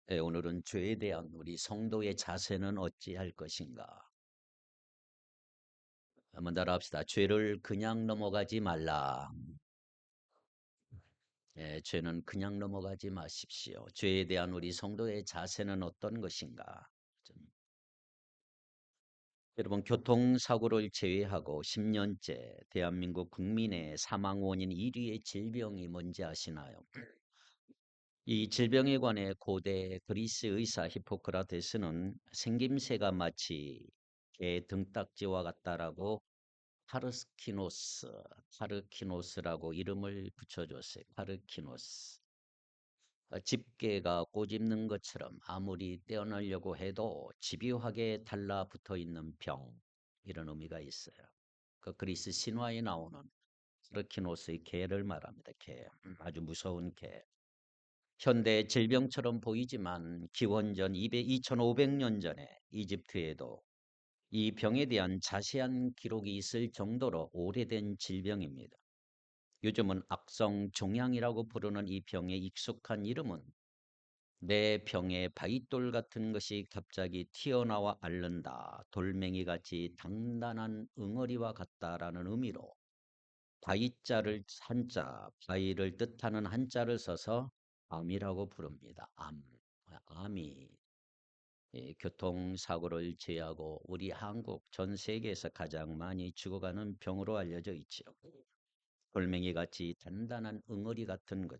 네, 오늘은 죄에 대한 우리 성도의 자세는 어찌할 것인가? 한번 따라합시다. 죄를 그냥 넘어가지 말라. 죄는 그냥 넘어가지 마십시오. 죄에 대한 우리 성도의 자세는 어떤 것인가? 좀, 여러분, 교통사고를 제외하고 10년째 대한민국 국민의 사망 원인 1위의 질병이 뭔지 아시나요? 이 질병에 관해 고대 그리스 의사 히포크라테스는 생김새가 마치 개 등딱지와 같다라고 카르키노스라고 이름을 붙여줬어요. 카르키노스. 집게가 꼬집는 것처럼 아무리 떼어내려고 해도 집요하게 달라붙어 있는 병, 이런 의미가 있어요. 그 그리스 신화에 나오는 카르키노스의 개를 말합니다. 개, 아주 무서운 개. 현대 질병처럼 보이지만 기원전 2,500년 전에 이집트에도 이 병에 대한 자세한 기록이 있을 정도로 오래된 질병입니다. 요즘은 악성 종양이라고 부르는 이 병의 익숙한 이름은 내 병에 바위돌 같은 것이 갑자기 튀어나와 앓는다. 돌멩이같이 단단한 응어리와 같다라는 의미로 바위자를 한자, 바위를 뜻하는 한자를 써서 암이라고 부릅니다. 암이 교통사고를 제외하고 우리 한국 전 세계에서 가장 많이 죽어가는 병으로 알려져 있죠. 돌멩이 같이 단단한 응어리 같은 것.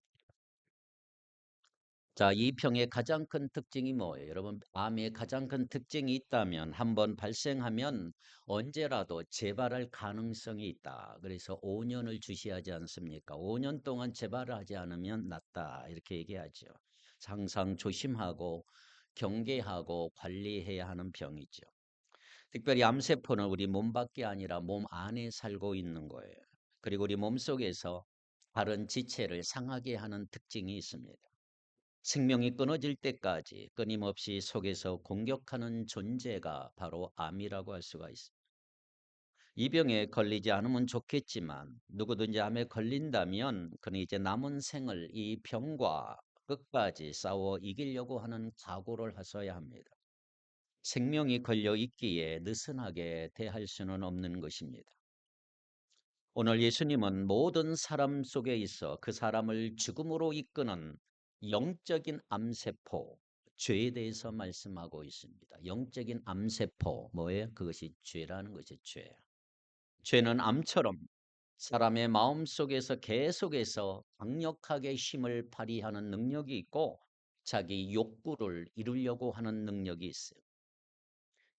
자, 이 병의 가장 큰 특징이 뭐예요? 여러분, 암의 가장 큰 특징이 있다면 한번 발생하면 언제라도 재발할 가능성이 있다. 그래서 5년을 주시하지 않습니까? 5년 동안 재발을 하지 않으면 낫다. 이렇게 얘기하죠. 항상 조심하고 경계하고 관리해야 하는 병이죠. 특별히 암세포는 우리 몸 밖에 아니라 몸 안에 살고 있는 거예요. 그리고 우리 몸 속에서 다른 지체를 상하게 하는 특징이 있습니다. 생명이 끊어질 때까지 끊임없이 속에서 공격하는 존재가 바로 암이라고 할 수가 있습니다. 이 병에 걸리지 않으면 좋겠지만 누구든지 암에 걸린다면 그는 이제 남은 생을 이 병과 끝까지 싸워 이기려고 하는 각오를 하셔야 합니다. 생명이 걸려 있기에 느슨하게 대할 수는 없는 것입니다. 오늘 예수님은 모든 사람 속에 있어 그 사람을 죽음으로 이끄는 영적인 암세포, 죄에 대해서 말씀하고 있습니다. 영적인 암세포, 뭐예요? 그것이 죄라는 것이 죄. 죄는 암처럼 사람의 마음 속에서 계속해서 강력하게 힘을 발휘하는 능력이 있고 자기 욕구를 이루려고 하는 능력이 있어요.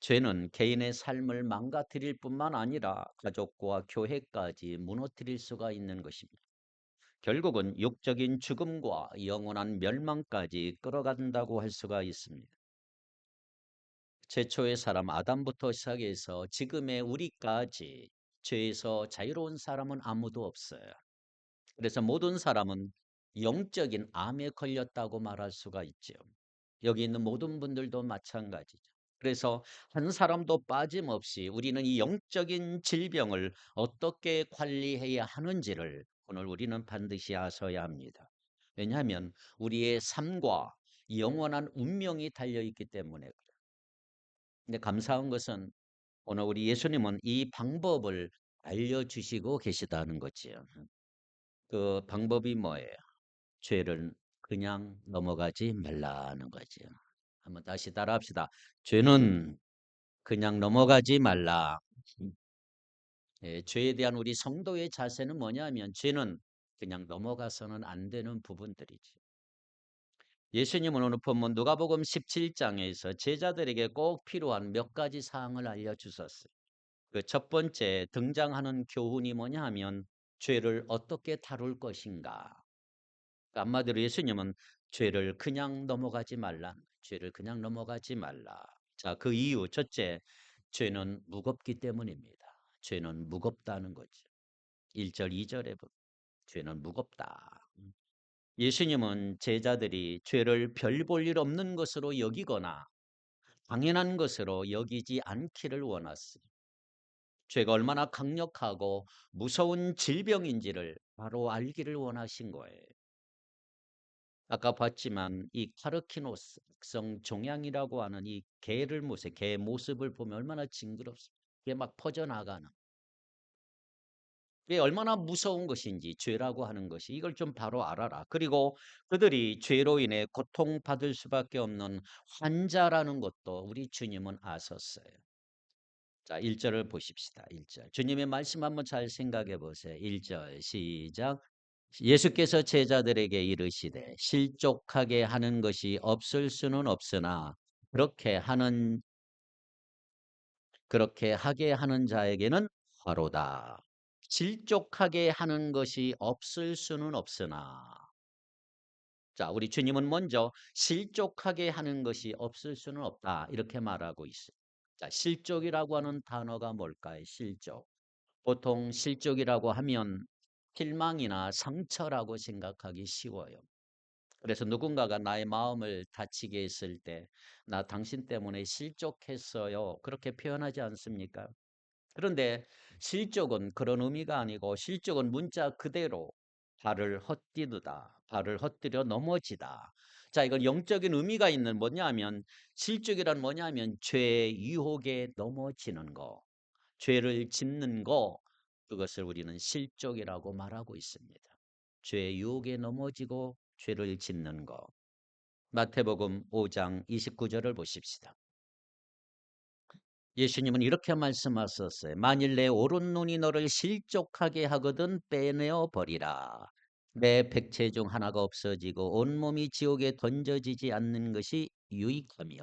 죄는 개인의 삶을 망가뜨릴 뿐만 아니라 가족과 교회까지 무너뜨릴 수가 있는 것입니다. 결국은 육적인 죽음과 영원한 멸망까지 끌어간다고 할 수가 있습니다. 최초의 사람 아담부터 시작해서 지금의 우리까지 죄에서 자유로운 사람은 아무도 없어요. 그래서 모든 사람은 영적인 암에 걸렸다고 말할 수가 있죠. 여기 있는 모든 분들도 마찬가지죠. 그래서 한 사람도 빠짐없이 우리는 이 영적인 질병을 어떻게 관리해야 하는지를 오늘 우리는 반드시 아셔야 합니다. 왜냐하면 우리의 삶과 영원한 운명이 달려있기 때문에 그래요. 근데 감사한 것은 오늘 우리 예수님은 이 방법을 알려주시고 계시다는 거지요. 그 방법이 뭐예요? 죄를 그냥 넘어가지 말라는 거지요. 한번 다시 따라합시다. 죄는 그냥 넘어가지 말라. 죄에 대한 우리 성도의 자세는 뭐냐면 죄는 그냥 넘어가서는 안 되는 부분들이지. 예수님은 오늘 본문 누가복음 17장에서 제자들에게 꼭 필요한 몇 가지 사항을 알려주셨어요. 그 첫 번째 등장하는 교훈이 뭐냐 하면 죄를 어떻게 다룰 것인가. 한마디로 예수님은 죄를 그냥 넘어가지 말라. 죄를 그냥 넘어가지 말라. 자, 그 이유 첫째, 죄는 무겁기 때문입니다. 죄는 무겁다는 거죠. 1절, 2절에 보면 죄는 무겁다. 예수님은 제자들이 죄를 별 볼 일 없는 것으로 여기거나 당연한 것으로 여기지 않기를 원하시오. 죄가 얼마나 강력하고 무서운 질병인지를 바로 알기를 원하신 거예요. 아까 봤지만 이 카르키노성 종양이라고 하는 이 개 모습을 보면 얼마나 징그럽습니까? 이게 막 퍼져나가는. 이게 얼마나 무서운 것인지 죄라고 하는 것이 이걸 좀 바로 알아라. 그리고 그들이 죄로 인해 고통받을 수밖에 없는 환자라는 것도 우리 주님은 아셨어요. 자, 1절을 보십시다. 1절. 주님의 말씀 한번 잘 생각해 보세요. 1절 시작. 예수께서 제자들에게 이르시되 실족하게 하는 것이 없을 수는 없으나 그렇게 하는 그렇게 하게 하는 자에게는 화로다. 실족하게 하는 것이 없을 수는 없으나 자, 우리 주님은 먼저 실족하게 하는 것이 없을 수는 없다. 이렇게 말하고 있어요. 자, 실족이라고 하는 단어가 뭘까요? 실족. 보통 실족이라고 하면 실망이나 상처라고 생각하기 쉬워요. 그래서 누군가가 나의 마음을 다치게 했을 때, 나 당신 때문에 실족했어요. 그렇게 표현하지 않습니까? 그런데 실족은 그런 의미가 아니고 실족은 문자 그대로 발을 헛디디다, 발을 헛디뎌 넘어지다. 자, 이건 영적인 의미가 있는 뭐냐면 실족이란 뭐냐면 죄의 유혹에 넘어지는 거, 죄를 짓는 거, 그것을 우리는 실족이라고 말하고 있습니다. 죄의 유혹에 넘어지고 죄를 짓는 거. 마태복음 5장 29절을 보십시다. 예수님은 이렇게 말씀하셨어요. 만일 내 오른눈이 너를 실족하게 하거든 빼내어 버리라. 내 백체 중 하나가 없어지고 온몸이 지옥에 던져지지 않는 것이 유익하며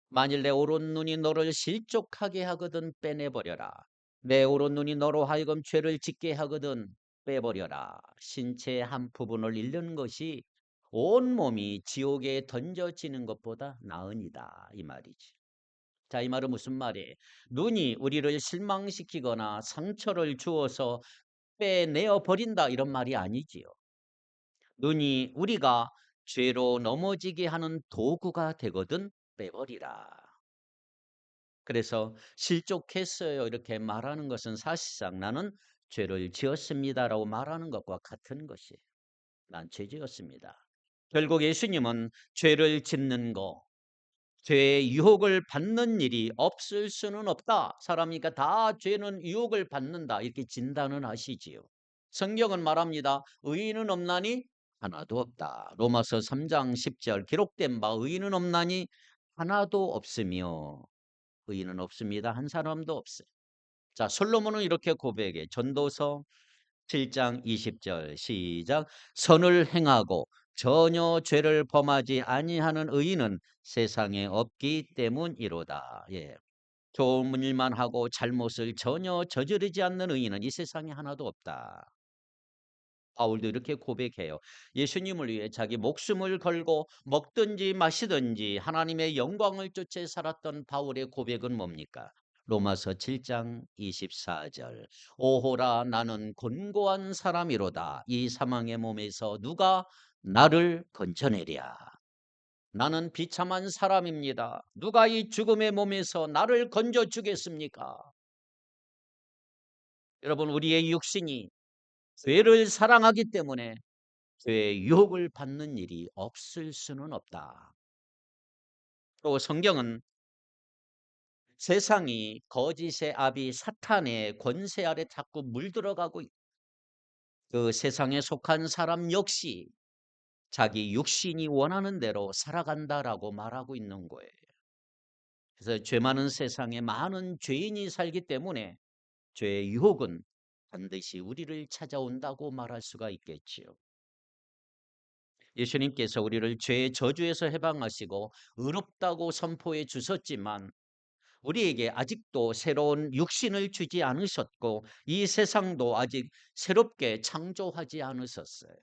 만일 내 오른눈이 너를 실족하게 하거든 빼내버려라. 내 오른눈이 너로 하여금 죄를 짓게 하거든 빼버려라. 신체의 한 부분을 잃는 것이 온몸이 지옥에 던져지는 것보다 나으니다. 이 말이지. 자, 이 말은 무슨 말이에요? 눈이 우리를 실망시키거나 상처를 주어서 빼내어 버린다 이런 말이 아니지요. 눈이 우리가 죄로 넘어지게 하는 도구가 되거든 빼버리라. 그래서 실족했어요 이렇게 말하는 것은 사실상 나는 죄를 지었습니다라고 말하는 것과 같은 것이에요. 난 죄 지었습니다. 결국 예수님은 죄를 짓는 거, 죄의 유혹을 받는 일이 없을 수는 없다. 사람이니까 다 죄는 유혹을 받는다. 이렇게 진단은 하시지요. 성경은 말합니다. 의인은 없나니 하나도 없다. 로마서 3장 10절 기록된 바 의인은 없나니 하나도 없으며 의인은 없습니다. 한 사람도 없어요. 자, 솔로몬은 이렇게 고백해. 전도서 7장 20절 시작. 선을 행하고 전혀 죄를 범하지 아니하는 의인은 세상에 없기 때문이로다. 예. 좋은 일만 하고 잘못을 전혀 저지르지 않는 의인은 이 세상에 하나도 없다. 바울도 이렇게 고백해요. 예수님을 위해 자기 목숨을 걸고 먹든지 마시든지 하나님의 영광을 쫓아 살았던 바울의 고백은 뭡니까? 로마서 7장 24절. 오호라 나는 곤고한 사람이로다. 이 사망의 몸에서 누가 나를 건져내랴. 나는 비참한 사람입니다. 누가 이 죽음의 몸에서 나를 건져 주겠습니까? 여러분, 우리의 육신이 죄를 사랑하기 때문에 죄의 유혹을 받는 일이 없을 수는 없다. 또 성경은 세상이 거짓의 아비 사탄의 권세 아래 자꾸 물들어가고 그 세상에 속한 사람 역시 자기 육신이 원하는 대로 살아간다라고 말하고 있는 거예요. 그래서 죄 많은 세상에 많은 죄인이 살기 때문에 죄의 유혹은 반드시 우리를 찾아온다고 말할 수가 있겠지요. 예수님께서 우리를 죄의 저주에서 해방하시고 의롭다고 선포해 주셨지만 우리에게 아직도 새로운 육신을 주지 않으셨고 이 세상도 아직 새롭게 창조하지 않으셨어요.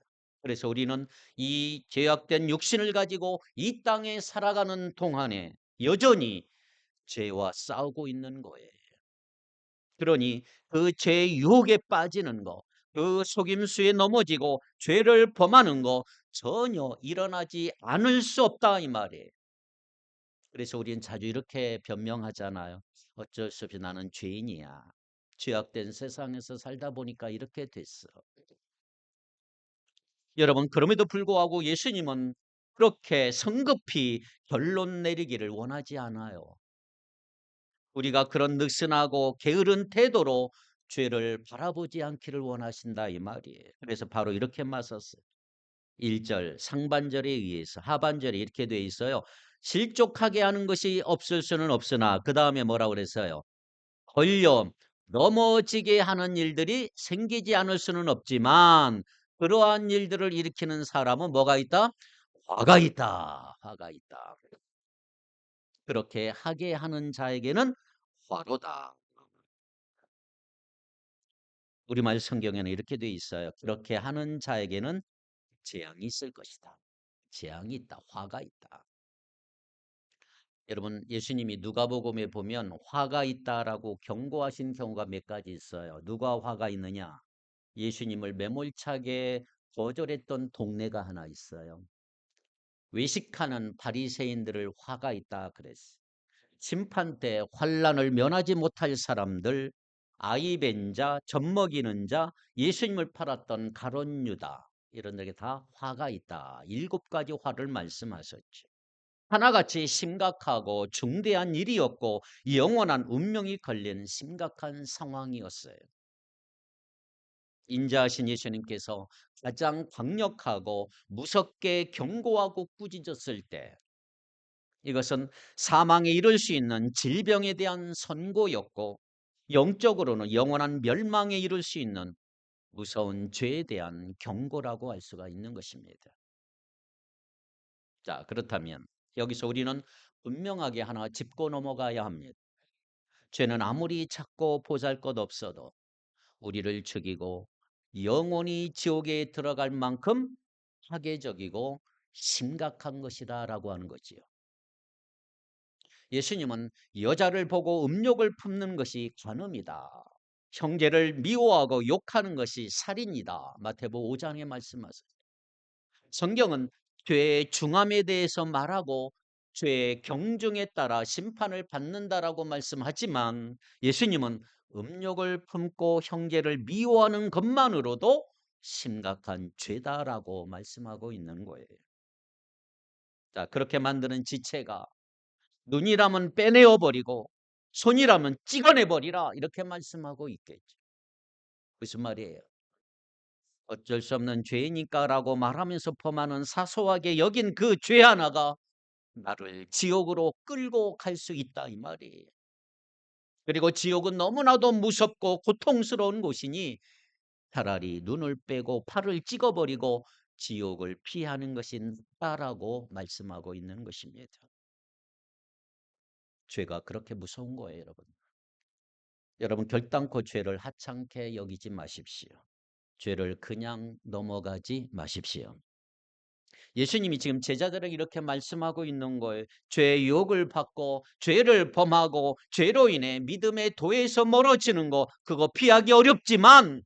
그래서 우리는 이 죄악된 육신을 가지고 이 땅에 살아가는 동안에 여전히 죄와 싸우고 있는 거예요. 그러니 그 죄의 유혹에 빠지는 거, 그 속임수에 넘어지고 죄를 범하는 거 전혀 일어나지 않을 수 없다 이 말이에요. 그래서 우리는 자주 이렇게 변명하잖아요. 어쩔 수 없이 나는 죄인이야. 죄악된 세상에서 살다 보니까 이렇게 됐어. 여러분, 그럼에도 불구하고 예수님은 그렇게 성급히 결론 내리기를 원하지 않아요. 우리가 그런 느슨하고 게으른 태도로 죄를 바라보지 않기를 원하신다 이 말이에요. 그래서 바로 이렇게 맞섰어요. 1절 상반절에 의해서 하반절에 이렇게 돼 있어요. 실족하게 하는 것이 없을 수는 없으나 그 다음에 뭐라고 그랬어요? 걸려 넘어지게 하는 일들이 생기지 않을 수는 없지만 그러한 일들을 일으키는 사람은 뭐가 있다? 화가 있다. 화가 있다. 그렇게 하게 하는 자에게는 화로다. 우리말 성경에는 이렇게 돼 있어요. 그렇게 하는 자에게는 재앙이 있을 것이다. 재앙이 있다. 화가 있다. 여러분, 예수님이 누가복음에 보면 화가 있다라고 경고하신 경우가 몇 가지 있어요. 누가 화가 있느냐? 예수님을 매몰차게 거절했던 동네가 하나 있어요. 외식하는 바리새인들을 화가 있다 그랬어요. 심판 때 환난을 면하지 못할 사람들, 아이 벤 자, 젖먹이는 자, 예수님을 팔았던 가룟 유다 이런 데게 다 화가 있다. 7가지 화를 말씀하셨죠. 하나같이 심각하고 중대한 일이었고 영원한 운명이 걸린 심각한 상황이었어요. 인자하신 예수님께서 가장 강력하고 무섭게 경고하고 꾸짖었을 때 이것은 사망에 이를 수 있는 질병에 대한 선고였고 영적으로는 영원한 멸망에 이를 수 있는 무서운 죄에 대한 경고라고 할 수가 있는 것입니다. 자, 그렇다면 여기서 우리는 분명하게 하나 짚고 넘어가야 합니다. 죄는 아무리 작고 보잘것없어도 우리를 죽이고 영원히 지옥에 들어갈 만큼 파괴적이고 심각한 것이다라고 하는 거지요. 예수님은 여자를 보고 음욕을 품는 것이 간음이다. 형제를 미워하고 욕하는 것이 살인이다. 마태복음 5장에 말씀하셨습니다. 성경은 죄의 중함에 대해서 말하고 죄의 경중에 따라 심판을 받는다라고 말씀하지만 예수님은 음욕을 품고 형제를 미워하는 것만으로도 심각한 죄다라고 말씀하고 있는 거예요. 자, 그렇게 만드는 지체가 눈이라면 빼내어 버리고 손이라면 찍어내 버리라 이렇게 말씀하고 있겠죠. 무슨 말이에요? 어쩔 수 없는 죄니까라고 말하면서 범하는 사소하게 여긴 그 죄 하나가 나를 지옥으로 끌고 갈 수 있다 이 말이에요. 그리고 지옥은 너무나도 무섭고 고통스러운 곳이니 차라리 눈을 빼고 팔을 찍어버리고 지옥을 피하는 것이 낫다라고 말씀하고 있는 것입니다. 죄가 그렇게 무서운 거예요, 여러분. 여러분 결단코 죄를 하찮게 여기지 마십시오. 죄를 그냥 넘어가지 마십시오. 예수님이 지금 제자들에게 이렇게 말씀하고 있는 거예요. 죄의 유혹을 받고 죄를 범하고 죄로 인해 믿음의 도에서 멀어지는 거 그거 피하기 어렵지만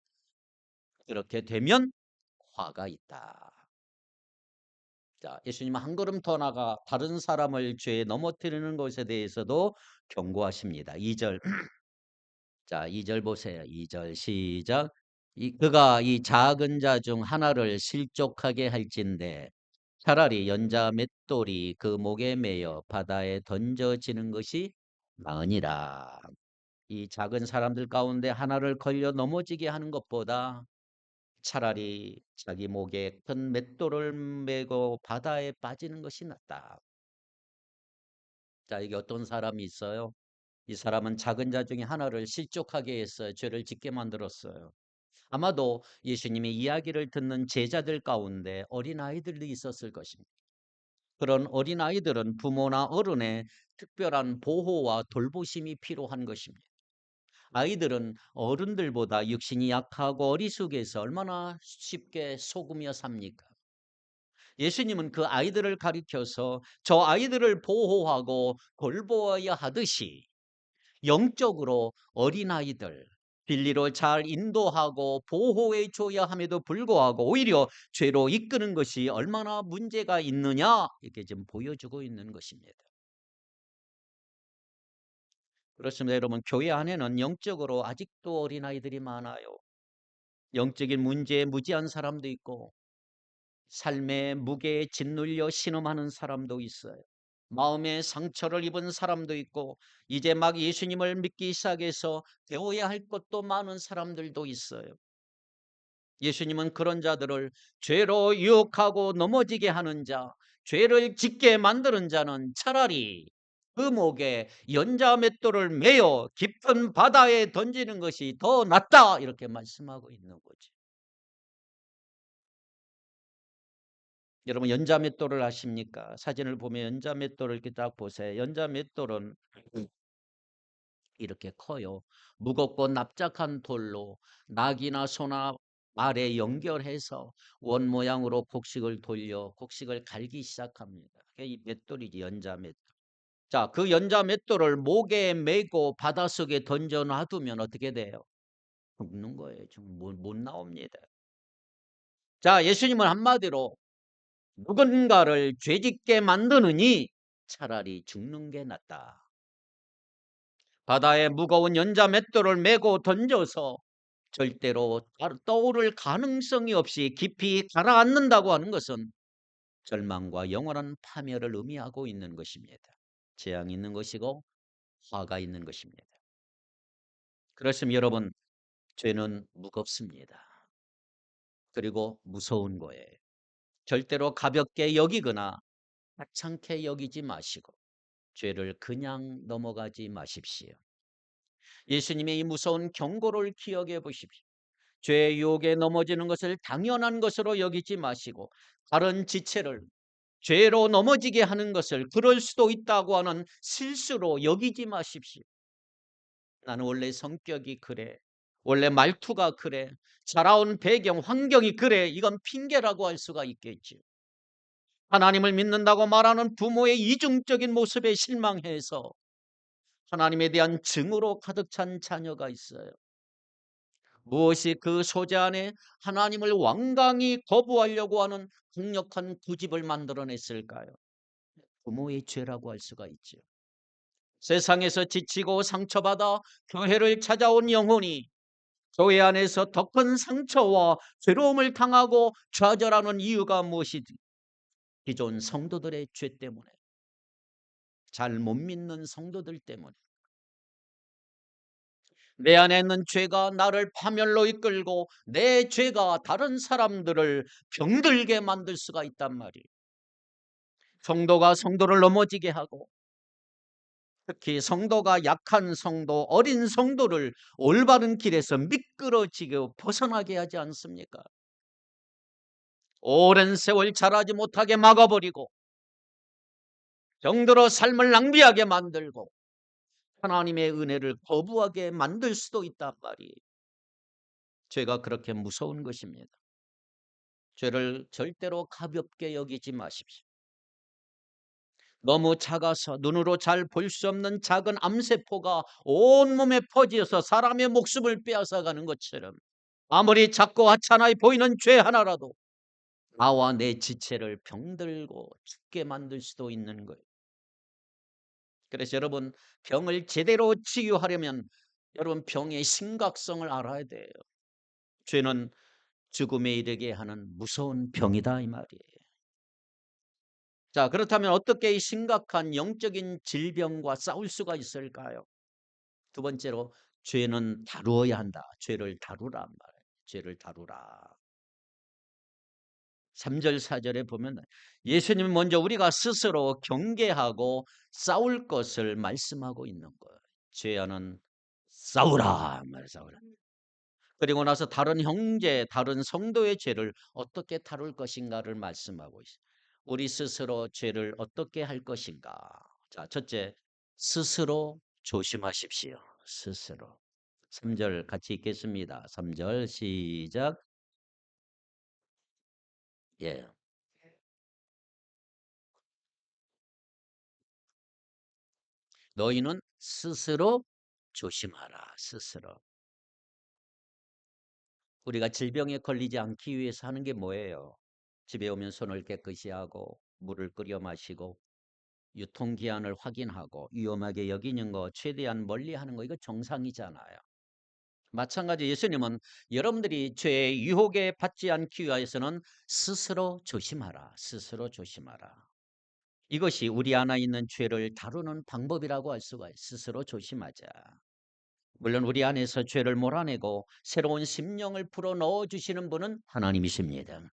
그렇게 되면 화가 있다. 자, 예수님은 한 걸음 더 나가 다른 사람을 죄에 넘어뜨리는 것에 대해서도 경고하십니다. 2절. 자, 2절 보세요. 2절 시작. 그가 이 작은 자 중 하나를 실족하게 할진대 차라리 연자 맷돌이 그 목에 매여 바다에 던져지는 것이 나으니라. 이 작은 사람들 가운데 하나를 걸려 넘어지게 하는 것보다 차라리 자기 목에 큰 맷돌을 메고 바다에 빠지는 것이 낫다. 자, 이게 어떤 사람이 있어요? 이 사람은 작은 자 중에 하나를 실족하게 했어요. 죄를 짓게 만들었어요. 아마도 예수님의 이야기를 듣는 제자들 가운데 어린아이들도 있었을 것입니다. 그런 어린아이들은 부모나 어른의 특별한 보호와 돌보심이 필요한 것입니다. 아이들은 어른들보다 육신이 약하고 어리숙해서 얼마나 쉽게 속으며 삽니까? 예수님은 그 아이들을 가리켜서 저 아이들을 보호하고 돌보아야 하듯이 영적으로 어린아이들 진리로 잘 인도하고 보호해 줘야 함에도 불구하고 오히려 죄로 이끄는 것이 얼마나 문제가 있느냐 이렇게 지금 보여주고 있는 것입니다. 그렇습니다. 여러분 교회 안에는 영적으로 아직도 어린아이들이 많아요. 영적인 문제에 무지한 사람도 있고 삶의 무게에 짓눌려 신음하는 사람도 있어요. 마음의 상처를 입은 사람도 있고 이제 막 예수님을 믿기 시작해서 배워야 할 것도 많은 사람들도 있어요. 예수님은 그런 자들을 죄로 유혹하고 넘어지게 하는 자, 죄를 짓게 만드는 자는 차라리 그 목에 연자맷돌을 매어 깊은 바다에 던지는 것이 더 낫다, 이렇게 말씀하고 있는 거죠. 여러분, 연자맷돌을 아십니까? 사진을 보면 연자맷돌을 이렇게 딱 보세요. 연자맷돌은 이렇게 커요. 무겁고 납작한 돌로 낙이나 소나 말에 연결해서 원 모양으로 곡식을 돌려 곡식을 갈기 시작합니다. 그게 이 맷돌이지, 연자맷돌. 자, 그 연자맷돌을 목에 메고 바닷속에 던져 놔두면 어떻게 돼요? 죽는 거예요. 못 나옵니다. 자, 예수님은 한마디로 누군가를 죄짓게 만드느니 차라리 죽는 게 낫다. 바다에 무거운 연자 맷돌을 메고 던져서 절대로 떠오를 가능성이 없이 깊이 가라앉는다고 하는 것은 절망과 영원한 파멸을 의미하고 있는 것입니다. 재앙이 있는 것이고 화가 있는 것입니다. 그렇습니다. 여러분, 죄는 무겁습니다. 그리고 무서운 거예요. 절대로 가볍게 여기거나 하찮게 여기지 마시고 죄를 그냥 넘어가지 마십시오. 예수님의 이 무서운 경고를 기억해 보십시오. 죄의 유혹에 넘어지는 것을 당연한 것으로 여기지 마시고 다른 지체를 죄로 넘어지게 하는 것을 그럴 수도 있다고 하는 실수로 여기지 마십시오. 나는 원래 성격이 그래, 원래 말투가 그래, 자라온 배경, 환경이 그래, 이건 핑계라고 할 수가 있겠죠. 하나님을 믿는다고 말하는 부모의 이중적인 모습에 실망해서 하나님에 대한 증오로 가득 찬 자녀가 있어요. 무엇이 그 소재 안에 하나님을 완강히 거부하려고 하는 강력한 구집을 만들어냈을까요? 부모의 죄라고 할 수가 있죠. 세상에서 지치고 상처받아 교회를 찾아온 영혼이 교회 안에서 더 큰 상처와 괴로움을 당하고 좌절하는 이유가 무엇이지? 기존 성도들의 죄 때문에, 잘 못 믿는 성도들 때문에. 내 안에 있는 죄가 나를 파멸로 이끌고 내 죄가 다른 사람들을 병들게 만들 수가 있단 말이에요. 성도가 성도를 넘어지게 하고 특히 성도가 약한 성도, 어린 성도를 올바른 길에서 미끄러지게 벗어나게 하지 않습니까? 오랜 세월 자라지 못하게 막아버리고 병들어 삶을 낭비하게 만들고 하나님의 은혜를 거부하게 만들 수도 있단 말이에요. 죄가 그렇게 무서운 것입니다. 죄를 절대로 가볍게 여기지 마십시오. 너무 작아서 눈으로 잘 볼 수 없는 작은 암세포가 온몸에 퍼지어서 사람의 목숨을 빼앗아가는 것처럼 아무리 작고 하찮아 보이는 죄 하나라도 나와 내 지체를 병들고 죽게 만들 수도 있는 거예요. 그래서 여러분, 병을 제대로 치유하려면 여러분 병의 심각성을 알아야 돼요. 죄는 죽음에 이르게 하는 무서운 병이다, 이 말이에요. 자, 그렇다면 어떻게 이 심각한 영적인 질병과 싸울 수가 있을까요? 두 번째로, 죄는 다루어야 한다. 죄를 다루란 말이에요. 죄를 다루라. 3절 4절에 보면 예수님은 먼저 우리가 스스로 경계하고 싸울 것을 말씀하고 있는 거예요. 죄와는 싸우라 말이에요. 싸우라. 그리고 나서 다른 형제, 다른 성도의 죄를 어떻게 다룰 것인가를 말씀하고 있어요. 우리 스스로 죄를 어떻게 할 것인가. 자, 첫째, 스스로 조심하십시오. 스스로. 3절 같이 읽겠습니다. 3절 시작. 예. 너희는 스스로 조심하라. 스스로. 우리가 질병에 걸리지 않기 위해서 하는 게 뭐예요? 집에 오면 손을 깨끗이 하고 물을 끓여 마시고 유통기한을 확인하고 위험하게 여기는 거 최대한 멀리하는 거, 이거 정상이잖아요. 마찬가지 예수님은 여러분들이 죄의 유혹에 받지 않기 위해서는 스스로 조심하라. 스스로 조심하라. 이것이 우리 안에 있는 죄를 다루는 방법이라고 할 수가 있어요. 스스로 조심하자. 물론 우리 안에서 죄를 몰아내고 새로운 심령을 불어 넣어 주시는 분은 하나님이십니다.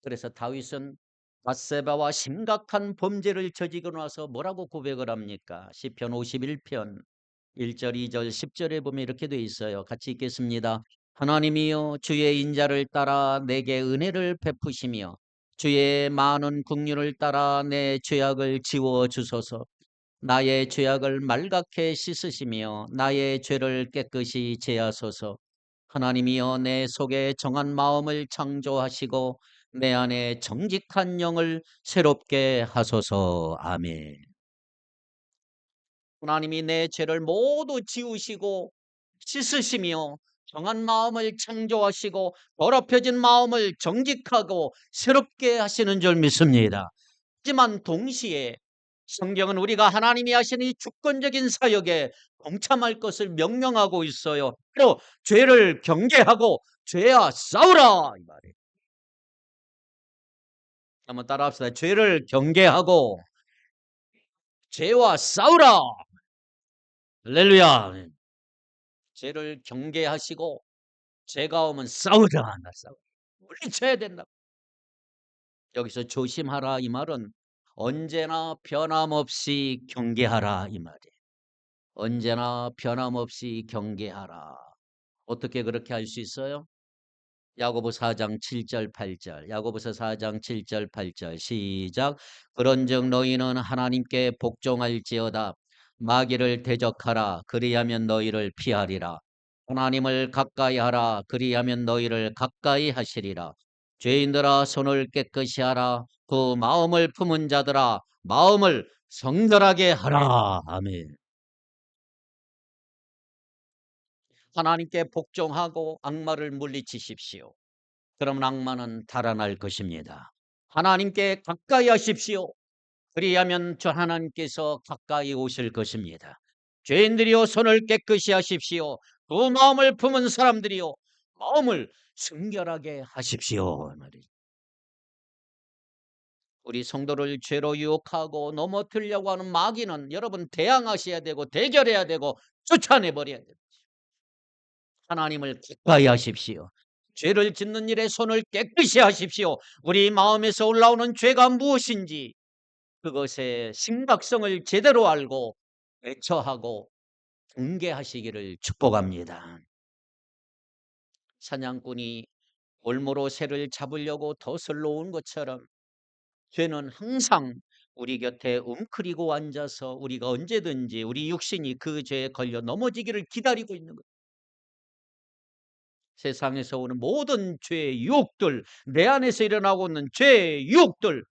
그래서 다윗은 밧세바와 심각한 범죄를 저지르고 나서 뭐라고 고백을 합니까? 시편 51편 1절, 2절, 10절에 보면 이렇게 돼 있어요. 같이 읽겠습니다. 하나님이여 주의 인자를 따라 내게 은혜를 베푸시며 주의 많은 긍휼을 따라 내 죄악을 지워 주소서. 나의 죄악을 말갛게 씻으시며 나의 죄를 깨끗이 제하소서. 하나님이여 내 속에 정한 마음을 창조하시고 내 안에 정직한 영을 새롭게 하소서. 아멘. 하나님이 내 죄를 모두 지우시고 씻으시며 정한 마음을 창조하시고 더럽혀진 마음을 정직하고 새롭게 하시는 줄 믿습니다. 하지만 동시에 성경은 우리가 하나님이 하신 이 주권적인 사역에 동참할 것을 명령하고 있어요. 바로 죄를 경계하고 죄와 싸우라 이 말이에요. 한번 따라합시다. 죄를 경계하고 죄와 싸우라. 할렐루야. 죄를 경계하시고 죄가 오면 싸우자. 싸우. 물리쳐야 된다. 여기서 조심하라 이 말은 언제나 변함없이 경계하라 이 말이에요. 언제나 변함없이 경계하라. 어떻게 그렇게 할 수 있어요? 야고보 4장 7절 8절. 야고보서 4장 7절 8절. 시작. 그런즉 너희는 하나님께 복종할지어다. 마귀를 대적하라. 그리하면 너희를 피하리라. 하나님을 가까이 하라. 그리하면 너희를 가까이 하시리라. 죄인들아 손을 깨끗이 하라. 그 마음을 품은 자들아 마음을 성결하게 하라. 아멘. 하나님께 복종하고 악마를 물리치십시오. 그러면 악마는 달아날 것입니다. 하나님께 가까이 하십시오. 그리하면 저 하나님께서 가까이 오실 것입니다. 죄인들이여 손을 깨끗이 하십시오. 그 마음을 품은 사람들이여 마음을 순결하게 하십시오. 우리 성도를 죄로 유혹하고 넘어뜨리려고 하는 마귀는 여러분 대항하셔야 되고 대결해야 되고 쫓아내버려야 됩니다. 하나님을 가까이 하십시오. 죄를 짓는 일에 손을 깨끗이 하십시오. 우리 마음에서 올라오는 죄가 무엇인지 그것의 심각성을 제대로 알고 대처하고 경계하시기를 축복합니다. 사냥꾼이 올무로 새를 잡으려고 덫을 놓은 것처럼 죄는 항상 우리 곁에 웅크리고 앉아서 우리가 언제든지 우리 육신이 그 죄에 걸려 넘어지기를 기다리고 있는 거예요. 세상에서 오는 모든 죄의 유혹들, 내 안에서 일어나고 있는 죄의 유혹들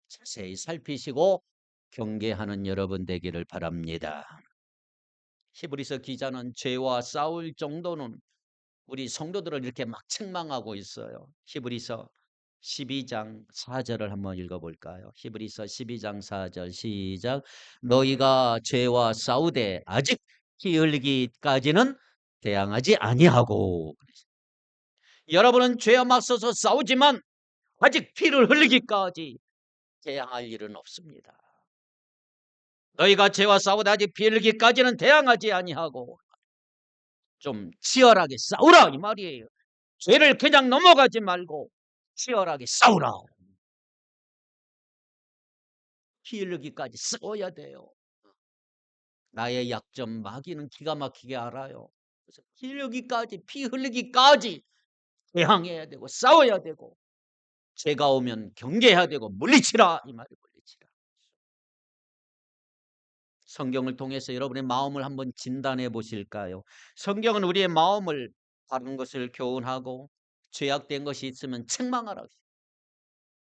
자세히 살피시고 경계하는 여러분 되기를 바랍니다. 히브리서 기자는 죄와 싸울 정도는 우리 성도들을 이렇게 막 책망하고 있어요. 히브리서 12장 4절을 한번 읽어볼까요? 히브리서 12장 4절 시작. 너희가 죄와 싸우되 아직 피 흘리기까지는 대항하지 아니하고. 여러분은 죄와 맞서서 싸우지만 아직 피를 흘리기까지 대항할 일은 없습니다. 너희가 죄와 싸우다 아직 피 흘리기까지는 대항하지 아니하고 좀 치열하게 싸우라 이 말이에요. 죄를 그냥 넘어가지 말고 치열하게 싸우라. 피 흘리기까지 싸워야 돼요. 나의 약점 마귀는 기가 막히게 알아요. 그래서 피 흘리기까지 피 흘리기까지 대항해야 되고 싸워야 되고 죄가 오면 경계해야 되고 물리치라 이 말이 물리치라. 성경을 통해서 여러분의 마음을 한번 진단해 보실까요? 성경은 우리의 마음을 바른 것을 교훈하고 죄악된 것이 있으면 책망하라.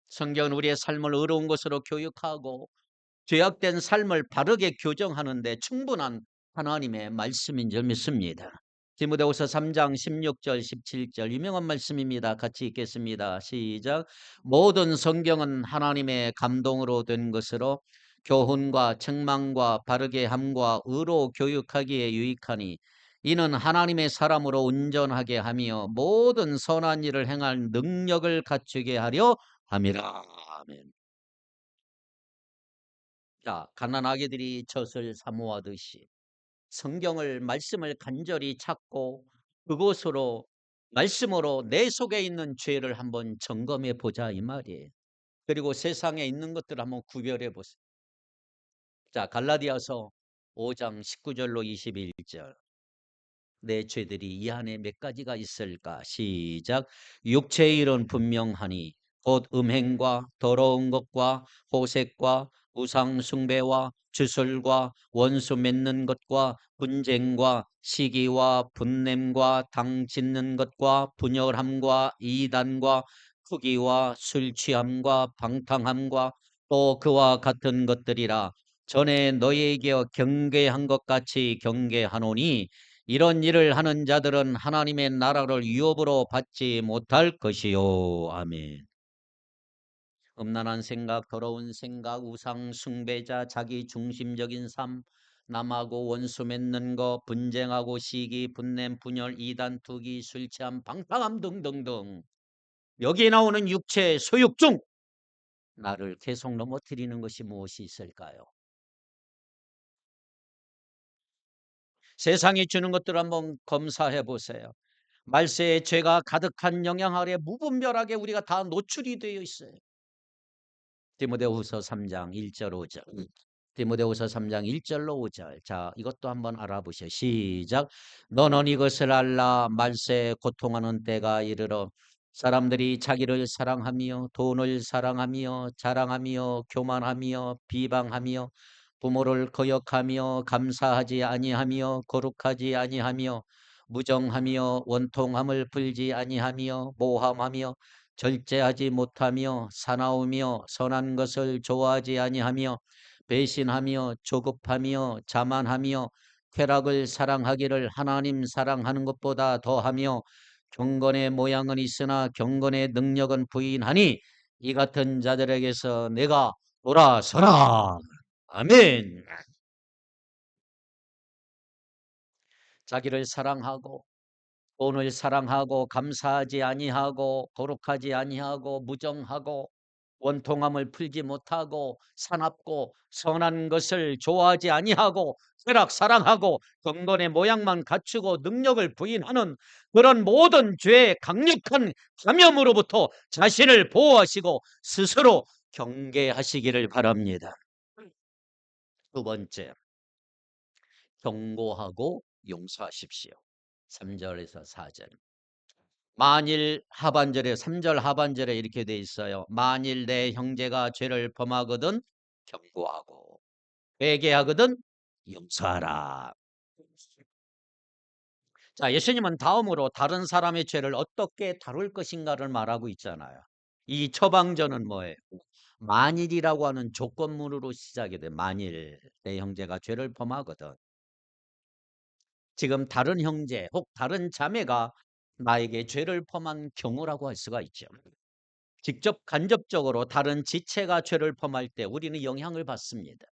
성경은 우리의 삶을 의로운 것으로 교육하고 죄악된 삶을 바르게 교정하는 데 충분한 하나님의 말씀인 줄 믿습니다. 디모데후서 3장 16절 17절 유명한 말씀입니다. 같이 읽겠습니다. 시작. 모든 성경은 하나님의 감동으로 된 것으로 교훈과 책망과 바르게 함과 의로 교육하기에 유익하니 이는 하나님의 사람으로 온전하게 하며 모든 선한 일을 행할 능력을 갖추게 하려 함이라. 아멘. 자, 가난아기들이 젖을 사모하듯이 성경을 말씀을 간절히 찾고 그곳으로 말씀으로 내 속에 있는 죄를 한번 점검해 보자 이 말이에요. 그리고 세상에 있는 것들을 한번 구별해 보세요. 자, 갈라디아서 5장 19절로 21절. 내 죄들이 이 안에 몇 가지가 있을까? 시작. 육체의 일은 분명하니 곧 음행과 더러운 것과 호색과 우상 숭배와 주술과 원수 맺는 것과 분쟁과 시기와 분냄과 당 짓는 것과 분열함과 이단과 투기와 술 취함과 방탕함과 또 그와 같은 것들이라. 전에 너희에게 경계한 것 같이 경계하노니 이런 일을 하는 자들은 하나님의 나라를 유업으로 받지 못할 것이요. 아멘. 음란한 생각, 더러운 생각, 우상 숭배자, 자기 중심적인 삶, 남하고 원수 맺는 거, 분쟁하고 시기, 분냄, 분열, 이단, 투기, 술 취함, 방탕함 등등등. 여기에 나오는 육체 소욕 중 나를 계속 넘어뜨리는 것이 무엇이 있을까요? 세상이 주는 것들을 한번 검사해 보세요. 말세의 죄가 가득한 영향 아래 무분별하게 우리가 다 노출이 되어 있어요. 디모데후서 3장 1절 5절. 디모데후서 3장 1절로 5절. 자, 이것도 한번 알아보세요. 시작. 너는 이것을 알라. 말세에 고통하는 때가 이르러 사람들이 자기를 사랑하며 돈을 사랑하며 자랑하며 교만하며 비방하며 부모를 거역하며 감사하지 아니하며 거룩하지 아니하며 무정하며 원통함을 풀지 아니하며 모함하며 절제하지 못하며 사나우며 선한 것을 좋아하지 아니하며 배신하며 조급하며 자만하며 쾌락을 사랑하기를 하나님 사랑하는 것보다 더하며 경건의 모양은 있으나 경건의 능력은 부인하니 이 같은 자들에게서 내가 돌아서라. 아멘. 자기를 사랑하고 돈을 사랑하고 감사하지 아니하고 거룩하지 아니하고 무정하고 원통함을 풀지 못하고 사납고 선한 것을 좋아하지 아니하고 쾌락 사랑하고 경건의 모양만 갖추고 능력을 부인하는 그런 모든 죄의 강력한 감염으로부터 자신을 보호하시고 스스로 경계하시기를 바랍니다. 두 번째, 경고하고 용서하십시오. 3절에서 4절. 만일 하반절에 3절 하반절에 이렇게 돼 있어요. 만일 내 형제가 죄를 범하거든 경고하고 회개하거든 용서하라. 자, 예수님은 다음으로 다른 사람의 죄를 어떻게 다룰 것인가를 말하고 있잖아요. 이 처방전은 뭐예요? 만일이라고 하는 조건문으로 시작이 돼. 만일 내 형제가 죄를 범하거든. 지금 다른 형제 혹 다른 자매가 나에게 죄를 범한 경우라고 할 수가 있죠. 직접 간접적으로 다른 지체가 죄를 범할 때 우리는 영향을 받습니다.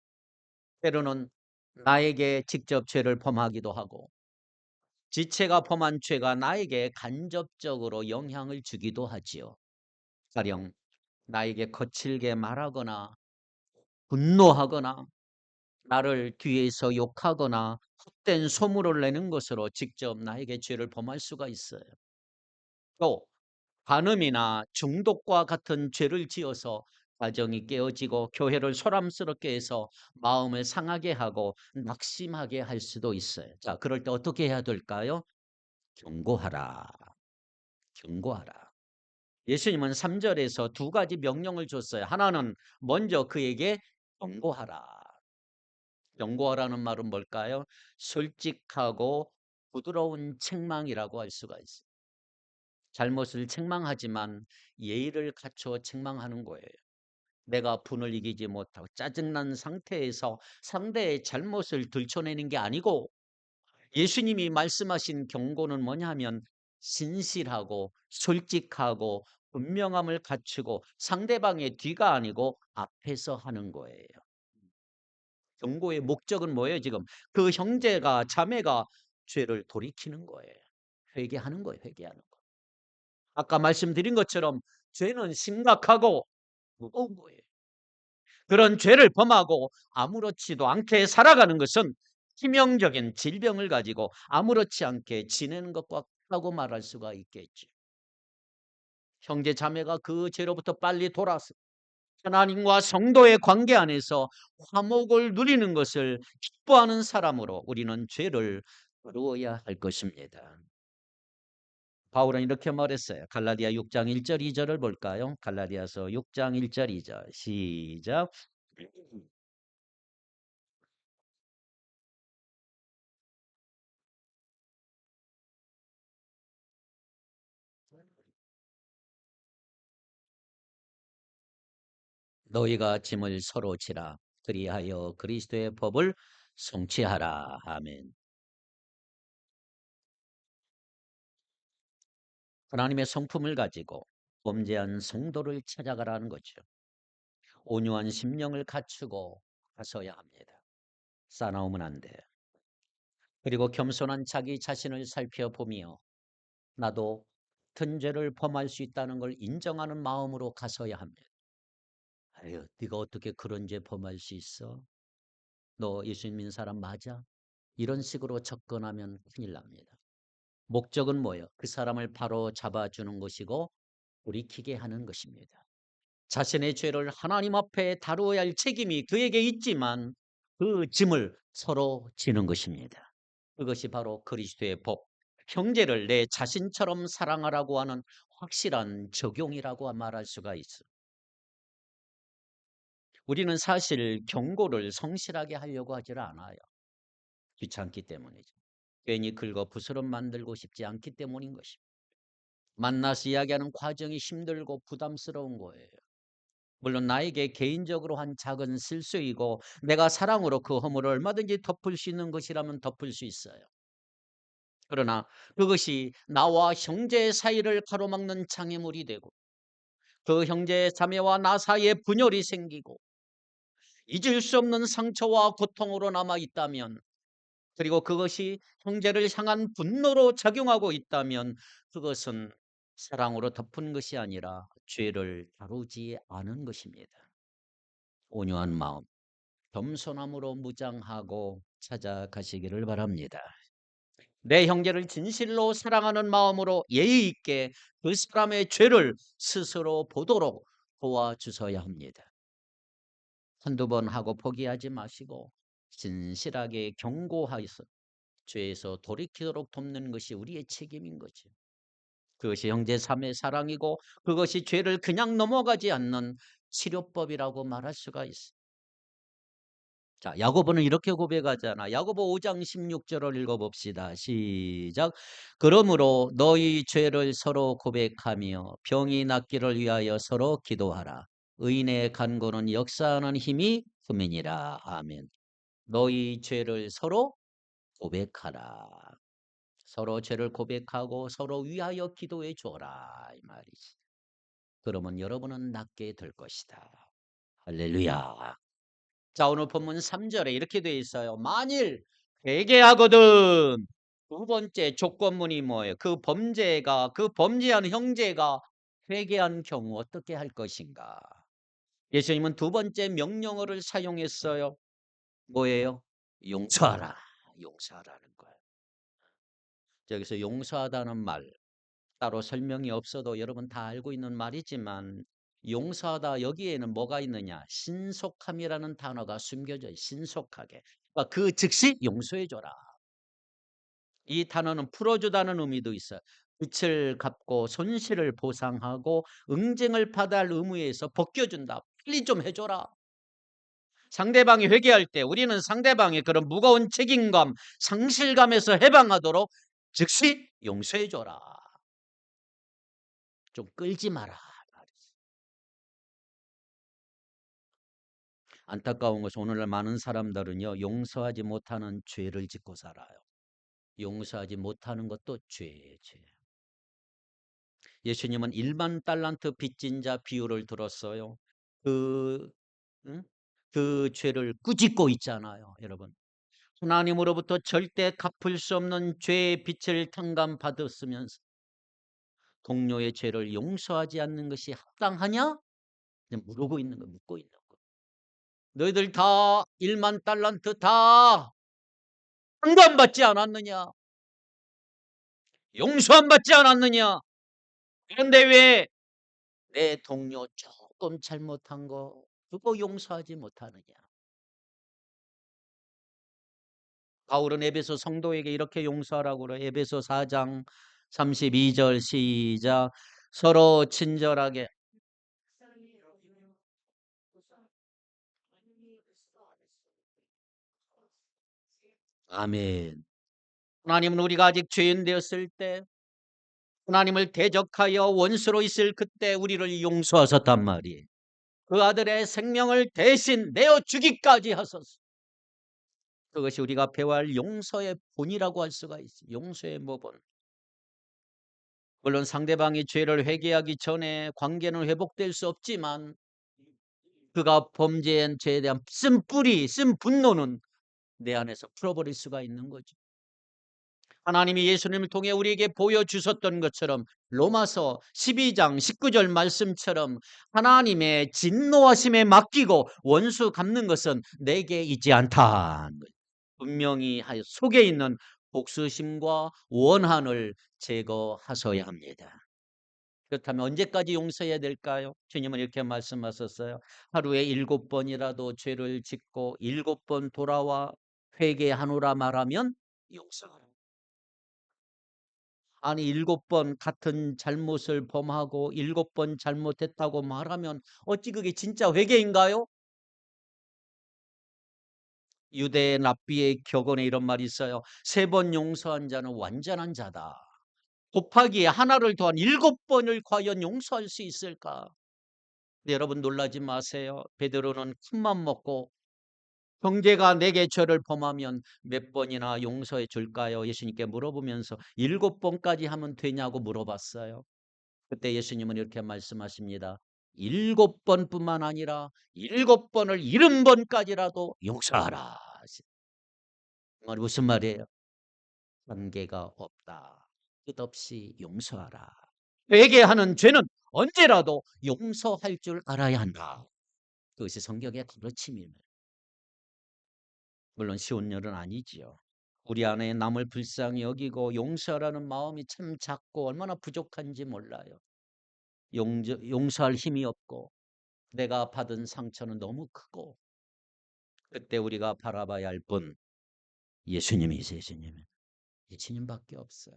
때로는 나에게 직접 죄를 범하기도 하고 지체가 범한 죄가 나에게 간접적으로 영향을 주기도 하지요. 가령 나에게 거칠게 말하거나 분노하거나 나를 뒤에서 욕하거나 헛된 소문을 내는 것으로 직접 나에게 죄를 범할 수가 있어요. 또 간음이나 중독과 같은 죄를 지어서 가정이 깨어지고 교회를 소란스럽게 해서 마음을 상하게 하고 낙심하게 할 수도 있어요. 자, 그럴 때 어떻게 해야 될까요? 경고하라. 경고하라. 예수님은 3절에서 두 가지 명령을 줬어요. 하나는 먼저 그에게 경고하라. 경고하라는 말은 뭘까요? 솔직하고 부드러운 책망이라고 할 수가 있어요. 잘못을 책망하지만 예의를 갖춰 책망하는 거예요. 내가 분을 이기지 못하고 짜증난 상태에서 상대의 잘못을 들춰내는 게 아니고 예수님이 말씀하신 경고는 뭐냐면 진실하고 솔직하고 분명함을 갖추고 상대방의 뒤가 아니고 앞에서 하는 거예요. 경고의 목적은 뭐예요, 지금? 그 형제가 자매가 죄를 돌이키는 거예요. 회개하는 거예요. 회개하는 거. 아까 말씀드린 것처럼 죄는 심각하고 무거운 거예요. 그런 죄를 범하고 아무렇지도 않게 살아가는 것은 치명적인 질병을 가지고 아무렇지 않게 지내는 것과 같다고 말할 수가 있겠죠. 형제 자매가 그 죄로부터 빨리 돌아서 하나님과 성도의 관계 안에서 화목을 누리는 것을 기뻐하는 사람으로 우리는 죄를 다루어야 할 것입니다. 바울은 이렇게 말했어요. 갈라디아 6장 1절 2절을 볼까요? 갈라디아서 6장 1절 2절 시작. 너희가 짐을 서로 지라. 그리하여 그리스도의 법을 성취하라. 아멘. 하나님의 성품을 가지고 범죄한 성도를 찾아가라는 거죠. 온유한 심령을 갖추고 가서야 합니다. 싸나우면 안 돼요. 그리고 겸손한 자기 자신을 살펴보며 나도 같은 죄를 범할 수 있다는 걸 인정하는 마음으로 가서야 합니다. 아유, 네가 어떻게 그런 죄 범할 수 있어? 너 예수 믿는 사람 맞아? 이런 식으로 접근하면 큰일 납니다. 목적은 뭐예요? 그 사람을 바로 잡아주는 것이고 돌이키게 하는 것입니다. 자신의 죄를 하나님 앞에 다루어야 할 책임이 그에게 있지만 그 짐을 서로 지는 것입니다. 그것이 바로 그리스도의 법, 형제를 내 자신처럼 사랑하라고 하는 확실한 적용이라고 말할 수가 있어. 우리는 사실 경고를 성실하게 하려고 하질 않아요. 귀찮기 때문이죠. 괜히 긁어 부스럼 만들고 싶지 않기 때문인 것입니다. 만나서 이야기하는 과정이 힘들고 부담스러운 거예요. 물론 나에게 개인적으로 한 작은 실수이고 내가 사랑으로 그 허물을 얼마든지 덮을 수 있는 것이라면 덮을 수 있어요. 그러나 그것이 나와 형제 사이를 가로막는 장애물이 되고 그 형제 자매와 나 사이에 분열이 생기고 잊을 수 없는 상처와 고통으로 남아 있다면 그리고 그것이 형제를 향한 분노로 작용하고 있다면 그것은 사랑으로 덮은 것이 아니라 죄를 다루지 않은 것입니다. 온유한 마음, 겸손함으로 무장하고 찾아가시기를 바랍니다. 내 형제를 진실로 사랑하는 마음으로 예의 있게 그 사람의 죄를 스스로 보도록 도와주셔야 합니다. 한두 번 하고 포기하지 마시고 진실하게 경고하여서 죄에서 돌이키도록 돕는 것이 우리의 책임인 거죠. 그것이 형제 자매 사랑이고 그것이 죄를 그냥 넘어가지 않는 치료법이라고 말할 수가 있습니다. 자, 야고보는 이렇게 고백하잖아. 야고보 5장 16절을 읽어봅시다. 시작. 그러므로 너희 죄를 서로 고백하며 병이 낫기를 위하여 서로 기도하라. 의인의 간구는 역사하는 힘이 큼이니라. 아멘. 너희 죄를 서로 고백하라. 서로 죄를 고백하고 서로 위하여 기도해 줘라. 이 말이지. 그러면 여러분은 낫게 될 것이다. 할렐루야. 자, 오늘 본문 3절에 이렇게 되어 있어요. 만일 회개하거든. 두 번째 조건문이 뭐예요? 그 범죄한 형제가 회개한 경우 어떻게 할 것인가? 예수님은 두 번째 명령어를 사용했어요. 뭐예요? 용서하라. 용서하라는 거예요. 여기서 용서하다는 말 따로 설명이 없어도 여러분 다 알고 있는 말이지만 용서하다 여기에는 뭐가 있느냐? 신속함이라는 단어가 숨겨져 있어요. 신속하게. 그러니까 그 즉시 용서해줘라. 이 단어는 풀어주다는 의미도 있어요. 빚을 갚고 손실을 보상하고 응징을 받아야 할 의무에서 벗겨준다. 빨리 좀 해줘라. 상대방이 회개할 때 우리는 상대방의 그런 무거운 책임감, 상실감에서 해방하도록 즉시 용서해줘라. 좀 끌지 마라. 안타까운 것은 오늘날 많은 사람들은요, 용서하지 못하는 죄를 짓고 살아요. 용서하지 못하는 것도 죄예요, 죄. 예수님은 1만 달란트 빚진 자 비유를 들었어요. 그, 응? 그 죄를 꾸짖고 있잖아요, 여러분. 하나님으로부터 절대 갚을 수 없는 죄의 빚을 탕감받았으면서 동료의 죄를 용서하지 않는 것이 합당하냐? 그냥 물고 있는 거, 묻고 있는 거. 너희들 다 1만 달란트 다 상관받지 않았느냐? 용서 안 받지 않았느냐? 그런데 왜 내 동료 조금 잘못한 거 그거 용서하지 못하느냐? 바울은 에베소 성도에게 이렇게 용서하라고 그래. 에베소 4장 32절 시작. 서로 친절하게. 아멘. 하나님은 우리가 아직 죄인 되었을 때 하나님을 대적하여 원수로 있을 그때 우리를 용서하셨단 말이에요. 그 아들의 생명을 대신 내어 주기까지 하소서. 그것이 우리가 배워야 할 용서의 본이라고 할 수가 있어요. 용서의 모본. 물론 상대방이 죄를 회개하기 전에 관계는 회복될 수 없지만 그가 범죄한 죄에 대한 쓴 뿌리, 쓴 분노는 내 안에서 풀어버릴 수가 있는 거죠. 하나님이 예수님을 통해 우리에게 보여주셨던 것처럼 로마서 12장 19절 말씀처럼 하나님의 진노하심에 맡기고 원수 갚는 것은 내게 있지 않다는 거예요. 분명히 속에 있는 복수심과 원한을 제거하셔야 합니다. 그렇다면 언제까지 용서해야 될까요? 주님은 이렇게 말씀하셨어요. 하루에 7번이라도 죄를 짓고 7번 돌아와 회개하노라 말하면 용서하라. 아니 7번 같은 잘못을 범하고 7번 잘못했다고 말하면 어찌 그게 진짜 회개인가요? 유대 랍비의 격언에 이런 말이 있어요. 3번 용서한 자는 완전한 자다. 곱하기에 하나를 더한 7번을 과연 용서할 수 있을까? 네, 여러분 놀라지 마세요. 베드로는 큰맘 먹고 형제가 내게 죄를 범하면 몇 번이나 용서해 줄까요? 예수님께 물어보면서 7번까지 하면 되냐고 물어봤어요. 그때 예수님은 이렇게 말씀하십니다. 7번뿐만 아니라 7번을 70번까지라도 용서하라. 무슨 말이에요? 관계가 없다. 끝없이 용서하라. 회개하는 죄는 언제라도 용서할 줄 알아야 한다. 그것이 성경의 가르침입니다. 물론 쉬운 일은 아니지요. 우리 안에 남을 불쌍히 여기고 용서하라는 마음이 참 작고 얼마나 부족한지 몰라요. 용서할 힘이 없고 내가 받은 상처는 너무 크고 그때 우리가 바라봐야 할 분 예수님이세요. 예수님밖에 없어요.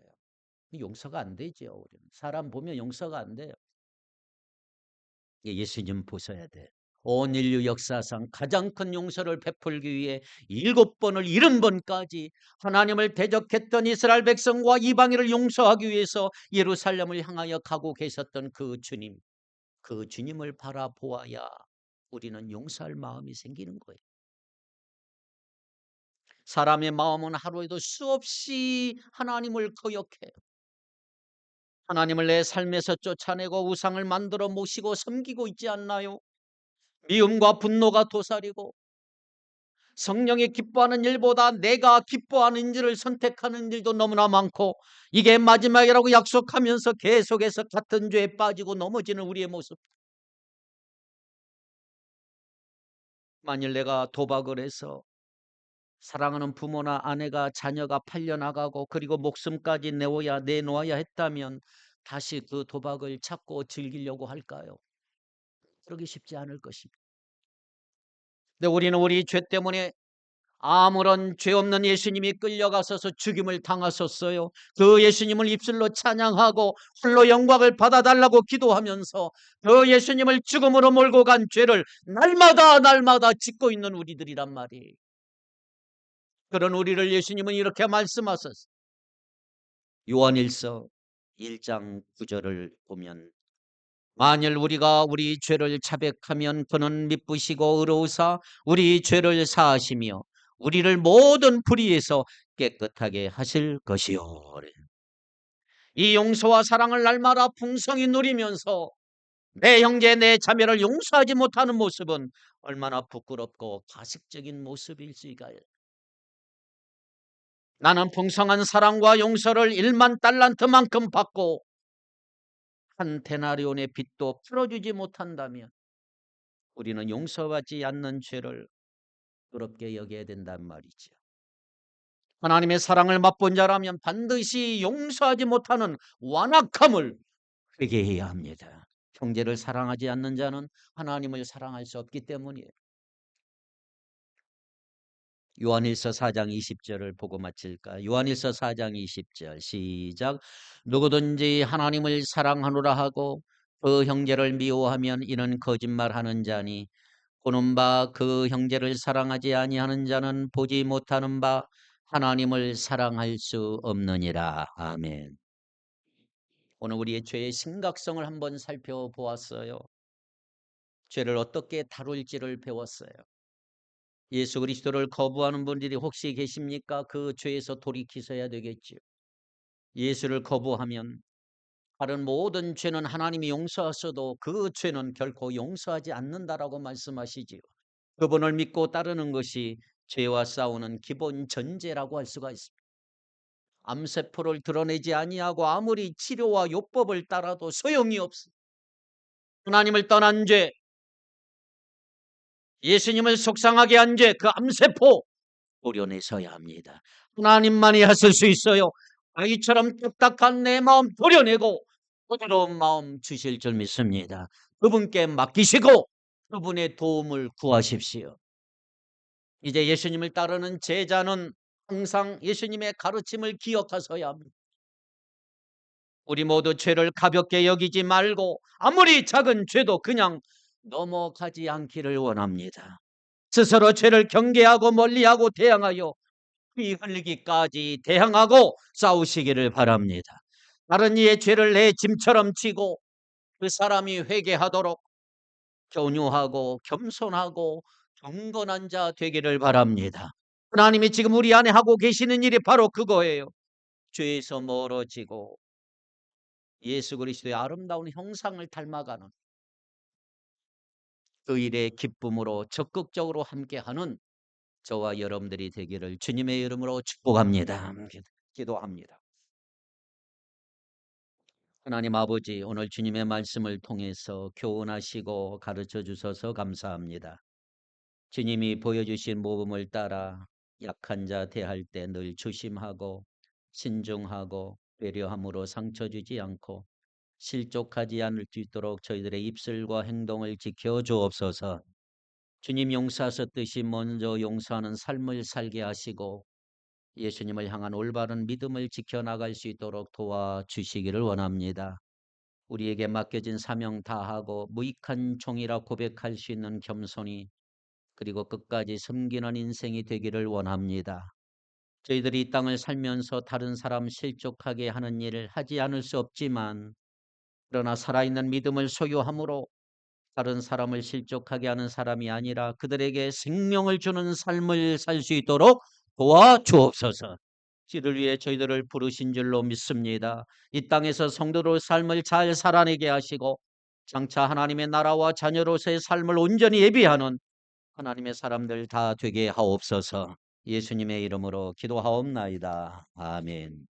용서가 안 되죠. 우리는. 사람 보면 용서가 안 돼요. 예수님 보셔야 돼. 온 인류 역사상 가장 큰 용서를 베풀기 위해 7번을 70번까지 하나님을 대적했던 이스라엘 백성과 이방인을 용서하기 위해서 예루살렘을 향하여 가고 계셨던 그 주님, 그 주님을 바라보아야 우리는 용서할 마음이 생기는 거예요. 사람의 마음은 하루에도 수없이 하나님을 거역해요. 하나님을 내 삶에서 쫓아내고 우상을 만들어 모시고 섬기고 있지 않나요? 미움과 분노가 도사리고 성령이 기뻐하는 일보다 내가 기뻐하는 일을 선택하는 일도 너무나 많고 이게 마지막이라고 약속하면서 계속해서 같은 죄에 빠지고 넘어지는 우리의 모습. 만일 내가 도박을 해서 사랑하는 부모나 아내가 자녀가 팔려나가고 그리고 목숨까지 내놓아야 했다면 다시 그 도박을 찾고 즐기려고 할까요? 그러기 쉽지 않을 것입니다. 근데 우리는 우리 죄 때문에 아무런 죄 없는 예수님이 끌려가셔서 죽임을 당하셨어요. 그 예수님을 입술로 찬양하고 홀로 영광을 받아달라고 기도하면서 그 예수님을 죽음으로 몰고 간 죄를 날마다 짓고 있는 우리들이란 말이에요. 그런 우리를 예수님은 이렇게 말씀하셨어요. 요한일서 1장 9절을 보면 만일 우리가 우리 죄를 자백하면 그는 미쁘시고 의로우사 우리 죄를 사하시며 우리를 모든 불의에서 깨끗하게 하실 것이요. 이 용서와 사랑을 날마다 풍성히 누리면서 내 형제 내 자매를 용서하지 못하는 모습은 얼마나 부끄럽고 가식적인 모습일지가요. 나는 풍성한 사랑과 용서를 1만 달란트만큼 받고 한 데나리온의 빚도 풀어주지 못한다면 우리는 용서받지 않는 죄를 더럽게 여겨야 된단 말이죠. 하나님의 사랑을 맛본 자라면 반드시 용서하지 못하는 완악함을 회개해야 합니다. 형제를 사랑하지 않는 자는 하나님을 사랑할 수 없기 때문이에요. 요한일서 4장 20절을 보고 마칠까? 요한일서 4장 20절 시작. 누구든지 하나님을 사랑하노라 하고 그 형제를 미워하면 이는 거짓말하는 자니 보는 바 그 형제를 사랑하지 아니하는 자는 보지 못하는 바 하나님을 사랑할 수 없느니라. 아멘. 오늘 우리의 죄의 심각성을 한번 살펴보았어요. 죄를 어떻게 다룰지를 배웠어요. 예수 그리스도를 거부하는 분들이 혹시 계십니까? 그 죄에서 돌이키셔야 되겠지요. 예수를 거부하면 다른 모든 죄는 하나님이 용서하셔도 그 죄는 결코 용서하지 않는다라고 말씀하시지요. 그분을 믿고 따르는 것이 죄와 싸우는 기본 전제라고 할 수가 있습니다. 암세포를 드러내지 아니하고 아무리 치료와 요법을 따라도 소용이 없습니다. 하나님을 떠난 죄, 예수님을 속상하게 한 죄, 그 암세포 도려내셔야 합니다. 하나님만이 하실 수 있어요. 아이처럼 딱딱한 내 마음 도려내고 부드러운 마음 주실 줄 믿습니다. 그분께 맡기시고 그분의 도움을 구하십시오. 이제 예수님을 따르는 제자는 항상 예수님의 가르침을 기억하셔야 합니다. 우리 모두 죄를 가볍게 여기지 말고 아무리 작은 죄도 그냥 넘어가지 않기를 원합니다. 스스로 죄를 경계하고 멀리하고 대항하여 피 흘리기까지 대항하고 싸우시기를 바랍니다. 다른 이의 죄를 내 짐처럼 지고 그 사람이 회개하도록 교류하고 겸손하고 경건한 자 되기를 바랍니다. 하나님이 지금 우리 안에 하고 계시는 일이 바로 그거예요. 죄에서 멀어지고 예수 그리스도의 아름다운 형상을 닮아가는 그 일의 기쁨으로 적극적으로 함께하는 저와 여러분들이 되기를 주님의 이름으로 축복합니다. 기도합니다. 하나님 아버지, 오늘 주님의 말씀을 통해서 교훈하시고 가르쳐 주셔서 감사합니다. 주님이 보여주신 모범을 따라 약한 자 대할 때 늘 조심하고 신중하고 배려함으로 상처 주지 않고 실족하지 않을 수 있도록 저희들의 입술과 행동을 지켜 주옵소서. 주님 용서하셨듯이 먼저 용서하는 삶을 살게 하시고 예수님을 향한 올바른 믿음을 지켜나갈 수 있도록 도와주시기를 원합니다. 우리에게 맡겨진 사명 다하고 무익한 종이라 고백할 수 있는 겸손이 그리고 끝까지 섬기는 인생이 되기를 원합니다. 저희들이 이 땅을 살면서 다른 사람 실족하게 하는 일을 하지 않을 수 없지만 그러나 살아있는 믿음을 소유함으로 다른 사람을 실족하게 하는 사람이 아니라 그들에게 생명을 주는 삶을 살 수 있도록 도와주옵소서. 이를 위해 저희들을 부르신 줄로 믿습니다. 이 땅에서 성도로 삶을 잘 살아내게 하시고 장차 하나님의 나라와 자녀로서의 삶을 온전히 예비하는 하나님의 사람들 다 되게 하옵소서. 예수님의 이름으로 기도하옵나이다. 아멘.